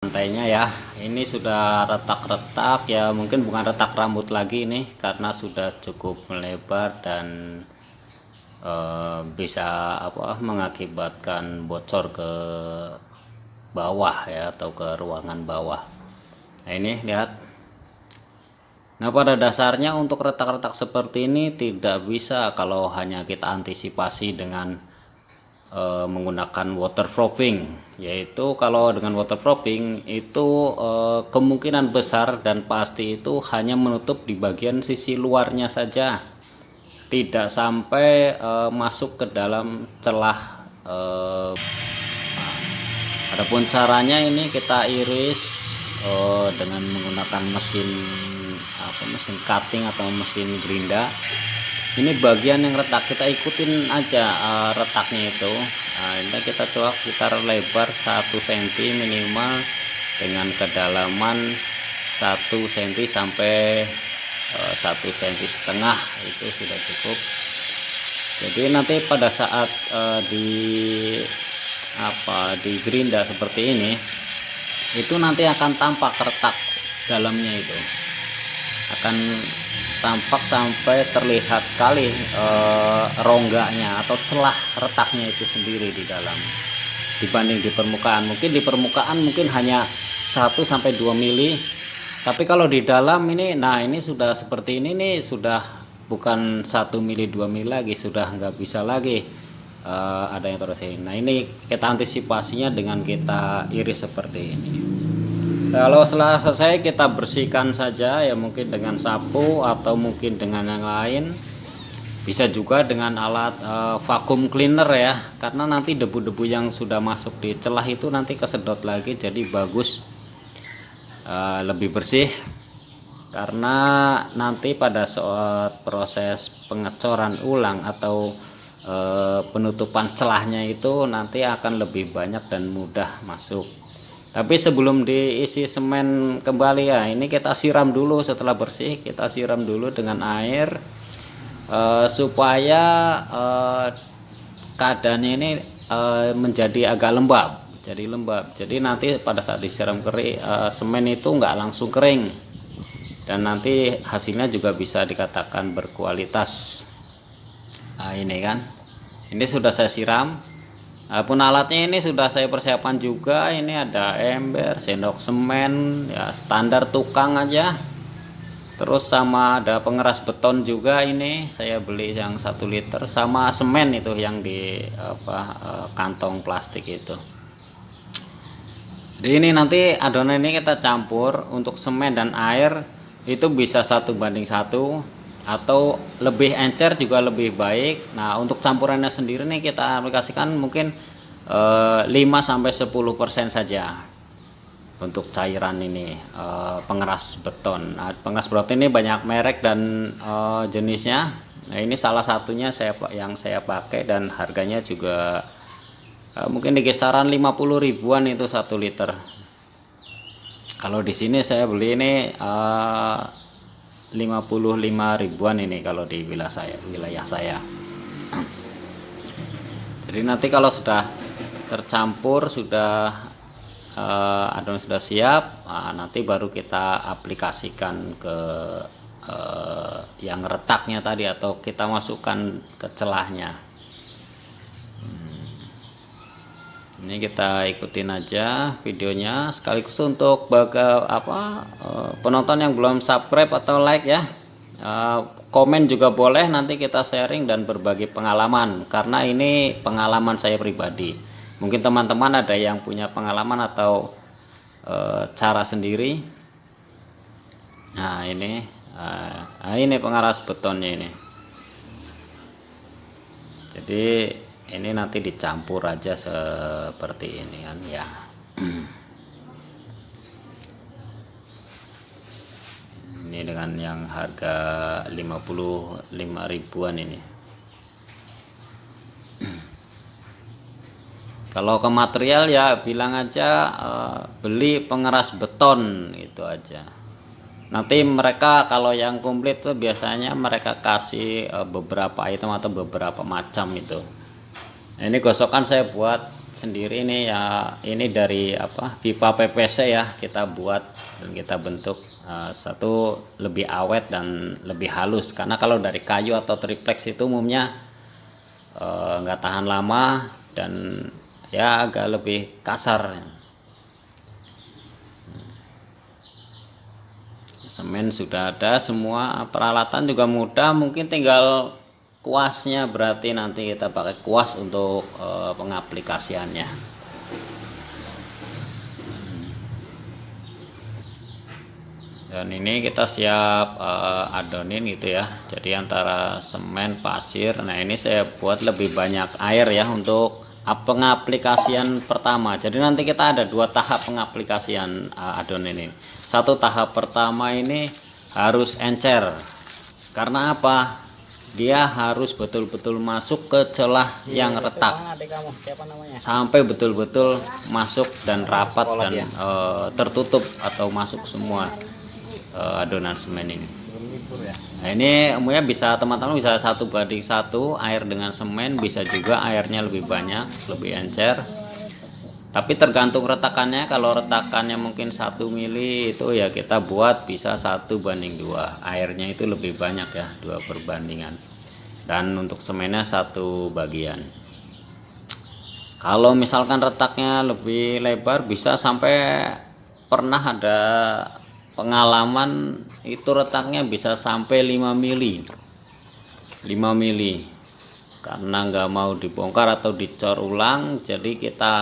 Lantainya ya, ini sudah retak-retak ya, mungkin bukan retak rambut lagi ini karena sudah cukup melebar dan bisa mengakibatkan bocor ke bawah ya, atau ke ruangan bawah. Nah ini lihat. Nah pada dasarnya untuk retak-retak seperti ini tidak bisa kalau hanya kita antisipasi dengan menggunakan waterproofing, yaitu kalau dengan waterproofing itu kemungkinan besar dan pasti itu hanya menutup di bagian sisi luarnya saja, tidak sampai masuk ke dalam celah. Adapun caranya ini kita iris dengan menggunakan mesin cutting atau mesin gerinda. Ini bagian yang retak kita ikutin aja retaknya itu. Nah, ini kita coba sekitar lebar 1 cm minimal dengan kedalaman 1 cm sampai 1,5 cm itu sudah cukup. Jadi nanti pada saat di gerinda seperti ini, itu nanti akan tampak retak dalamnya, itu akan tampak sampai terlihat sekali rongganya atau celah retaknya itu sendiri di dalam, dibanding di permukaan. Mungkin di permukaan mungkin hanya 1-2 mili, tapi kalau di dalam ini, nah ini sudah seperti ini nih, sudah bukan 1 mili 2 mili lagi, sudah nggak bisa lagi ada yang terus ini. Nah ini kita antisipasinya dengan kita iris seperti ini. Kalau setelah selesai kita bersihkan saja ya, mungkin dengan sapu atau mungkin dengan yang lain, bisa juga dengan alat vacuum cleaner ya, karena nanti debu-debu yang sudah masuk di celah itu nanti kesedot lagi, jadi bagus, lebih bersih. Karena nanti pada saat proses pengecoran ulang atau penutupan celahnya itu nanti akan lebih banyak dan mudah masuk. Tapi sebelum diisi semen kembali ya, ini kita siram dulu. Setelah bersih kita siram dulu dengan air supaya keadaannya ini menjadi agak lembab, jadi lembab. Jadi nanti pada saat disiram kering, semen itu nggak langsung kering, dan nanti hasilnya juga bisa dikatakan berkualitas. Nah ini kan, ini sudah saya siram. Pun alatnya ini sudah saya persiapkan juga. Ini ada ember, sendok semen ya, standar tukang aja. Terus sama ada pengeras beton juga, ini saya beli yang 1 liter, sama semen itu yang di kantong plastik itu. Jadi ini nanti adonan ini kita campur. Untuk semen dan air itu bisa 1 banding 1 atau lebih encer juga lebih baik. Nah untuk campurannya sendiri nih kita aplikasikan mungkin 5-10% saja untuk cairan ini, pengeras beton. Nah, pengeras beton ini banyak merek dan jenisnya. Nah ini salah satunya yang saya pakai, dan harganya juga mungkin di kisaran 50 ribuan itu 1 liter. Kalau di sini saya beli ini 55 ribuan ini kalau di wilayah saya. Jadi nanti kalau sudah tercampur, sudah adonan sudah siap, nah, nanti baru kita aplikasikan ke yang retaknya tadi, atau kita masukkan ke celahnya. Ini kita ikutin aja videonya, sekaligus untuk penonton yang belum subscribe atau like ya, komen juga boleh, nanti kita sharing dan berbagi pengalaman, karena ini pengalaman saya pribadi. Mungkin teman-teman ada yang punya pengalaman atau cara sendiri. Nah ini pengeras betonnya ini. Jadi ini nanti dicampur aja seperti ini kan ya. Ini dengan yang harga 55 ribuan ini. Kalau ke material ya bilang aja beli pengeras beton, itu aja. Nanti mereka kalau yang komplit tuh biasanya mereka kasih beberapa item atau beberapa macam itu. Nah, ini gosokan saya buat sendiri ini ya, ini dari pipa PVC ya, kita buat dan kita bentuk satu lebih awet dan lebih halus, karena kalau dari kayu atau triplex itu umumnya nggak tahan lama dan ya agak lebih kasar. Semen sudah ada, semua peralatan juga mudah, mungkin tinggal kuasnya, berarti nanti kita pakai kuas untuk pengaplikasiannya. Dan ini kita siap adonin gitu ya, jadi antara semen, pasir. Nah ini saya buat lebih banyak air ya untuk pengaplikasian pertama. Jadi nanti kita ada 2 tahap pengaplikasian adonin ini. Satu tahap pertama ini harus encer, karena apa? Dia harus betul-betul masuk ke celah yang retak sampai betul-betul masuk dan rapat dan tertutup atau masuk semua adonan semen ini. Nah ini umumnya bisa teman-teman bisa 1:1 air dengan semen, bisa juga airnya lebih banyak, lebih encer, tapi tergantung retakannya. Kalau retakannya mungkin 1 mili itu ya kita buat bisa 1:2, airnya itu lebih banyak ya, 2 perbandingan, dan untuk semennya 1 bagian. Kalau misalkan retaknya lebih lebar, bisa sampai, pernah ada pengalaman itu retaknya bisa sampai 5 mili, karena nggak mau dibongkar atau dicor ulang, jadi kita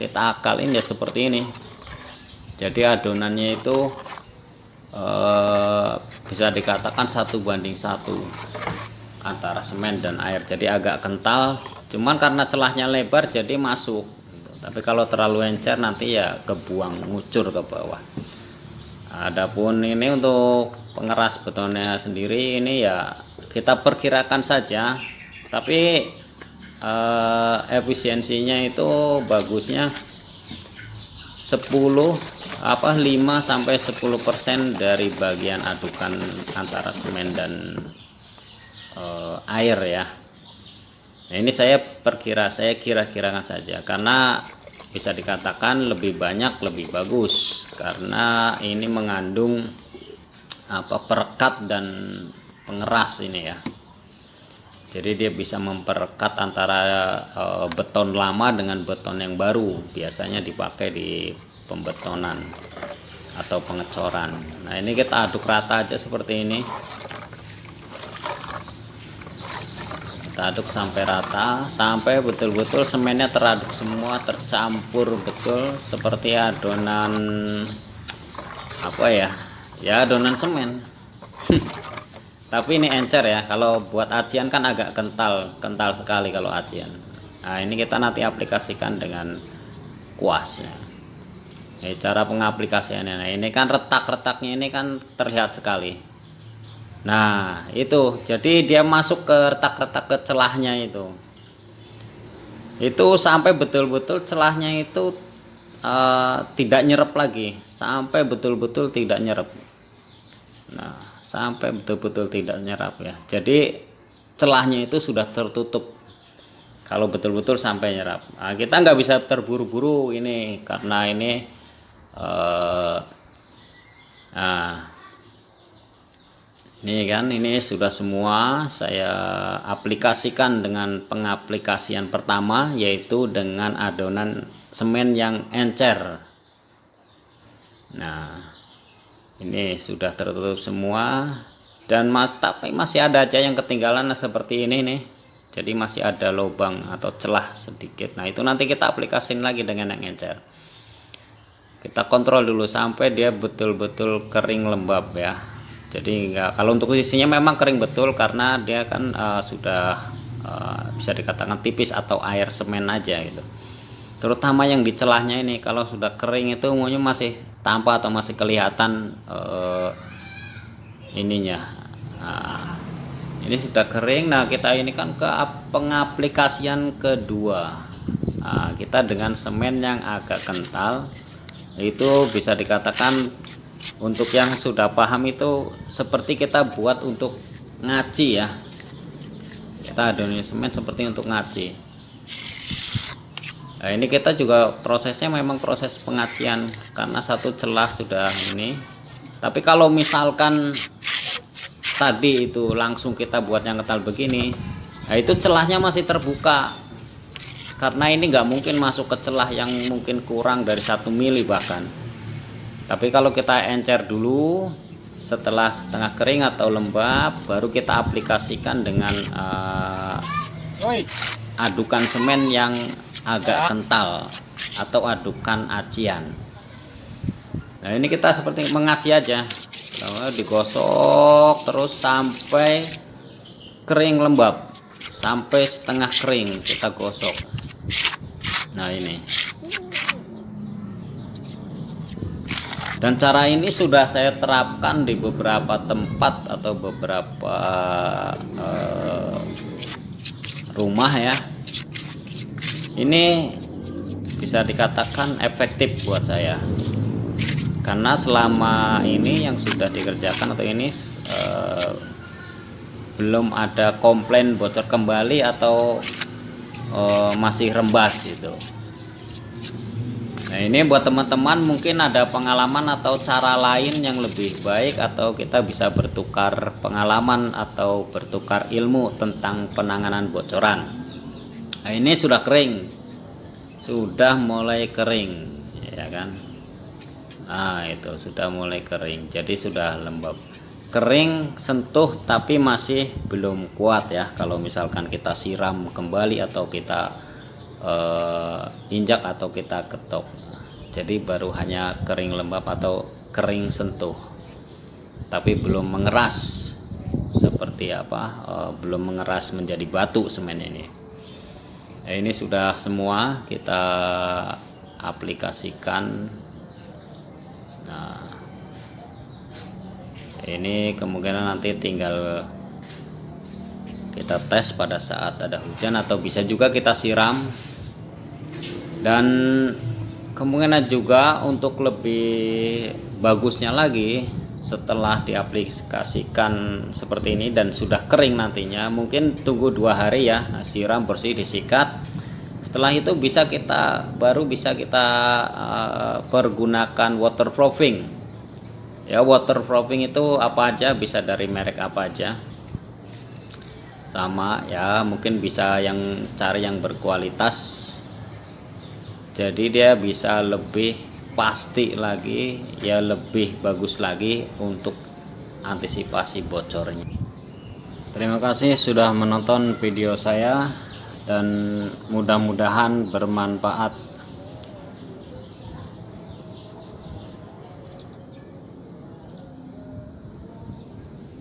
akalin ya seperti ini. Jadi adonannya itu bisa dikatakan 1:1 antara semen dan air, jadi agak kental, cuman karena celahnya lebar jadi masuk. Tapi kalau terlalu encer nanti ya kebuang, ngucur ke bawah. Adapun ini untuk pengeras betonnya sendiri, ini ya kita perkirakan saja, tapi efisiensinya itu bagusnya 5-10% dari bagian adukan antara semen dan air ya. Nah ini saya kira-kirakan saja, karena bisa dikatakan lebih banyak lebih bagus, karena ini mengandung perekat dan pengeras ini ya. Jadi dia bisa memperekat antara beton lama dengan beton yang baru, biasanya dipakai di pembetonan atau pengecoran. Nah ini kita aduk rata aja seperti ini, kita aduk sampai rata, sampai betul-betul semennya teraduk semua, tercampur betul seperti adonan adonan semen. Tapi ini encer ya, kalau buat acian kan agak kental sekali kalau acian. Nah ini kita nanti aplikasikan dengan kuasnya. Cara pengaplikasiannya, nah ini kan retak-retaknya ini kan terlihat sekali. Nah itu, jadi dia masuk ke retak-retak ke celahnya itu sampai betul-betul celahnya itu tidak nyerap lagi, sampai betul-betul tidak nyerap. Nah sampai betul-betul tidak nyerap ya, jadi celahnya itu sudah tertutup kalau betul-betul sampai nyerap. Nah, kita nggak bisa terburu-buru ini, karena ini ini kan, ini sudah semua saya aplikasikan dengan pengaplikasian pertama, yaitu dengan adonan semen yang encer. Nah ini sudah tertutup semua, dan tapi masih ada aja yang ketinggalan seperti ini nih, jadi masih ada lubang atau celah sedikit. Nah itu nanti kita aplikasiin lagi dengan yang encer. Kita kontrol dulu sampai dia betul-betul kering lembab ya. Jadi kalau untuk sisinya memang kering betul, karena dia kan sudah bisa dikatakan tipis atau air semen aja gitu. Terutama yang di celahnya ini, kalau sudah kering itu umumnya masih tampak atau masih kelihatan ininya. Nah, ini sudah kering. Nah kita ini kan ke pengaplikasian kedua. Nah, kita dengan semen yang agak kental, itu bisa dikatakan untuk yang sudah paham itu seperti kita buat untuk ngaci ya. Kita adonin semen seperti untuk ngaci. Nah, ini kita juga prosesnya memang proses pengacian karena satu celah sudah ini. Tapi kalau misalkan tadi itu langsung kita buat yang ketal begini, nah itu celahnya masih terbuka, karena ini nggak mungkin masuk ke celah yang mungkin kurang dari 1 mili bahkan. Tapi kalau kita encer dulu setelah setengah kering atau lembab, baru kita aplikasikan dengan adukan semen yang agak kental atau adukan acian. Nah ini kita seperti mengaci aja, digosok terus sampai kering lembab, sampai setengah kering kita gosok. Nah ini, dan cara ini sudah saya terapkan di beberapa tempat atau beberapa rumah ya. Ini bisa dikatakan efektif buat saya, karena selama ini yang sudah dikerjakan atau ini belum ada komplain bocor kembali atau masih rembas gitu. Nah ini buat teman-teman mungkin ada pengalaman atau cara lain yang lebih baik, atau kita bisa bertukar pengalaman atau bertukar ilmu tentang penanganan bocoran. Nah ini sudah kering, sudah mulai kering ya kan. Nah itu sudah mulai kering, jadi sudah lembab, kering sentuh tapi masih belum kuat ya. Kalau misalkan kita siram kembali atau kita injak atau kita ketok, jadi baru hanya kering lembab atau kering sentuh, tapi belum mengeras seperti apa, belum mengeras menjadi batu semen ini. Nah, ini sudah semua kita aplikasikan. Nah ini kemungkinan nanti tinggal kita tes pada saat ada hujan, atau bisa juga kita siram. Dan kemungkinan juga untuk lebih bagusnya lagi, setelah diaplikasikan seperti ini dan sudah kering nantinya, mungkin tunggu 2 hari ya, siram bersih, disikat. Setelah itu baru bisa kita pergunakan waterproofing ya. Waterproofing itu apa aja, bisa dari merek apa aja sama ya, mungkin bisa yang cari yang berkualitas, jadi dia bisa lebih pasti lagi ya, lebih bagus lagi untuk antisipasi bocornya. Terima kasih sudah menonton video saya, dan mudah-mudahan bermanfaat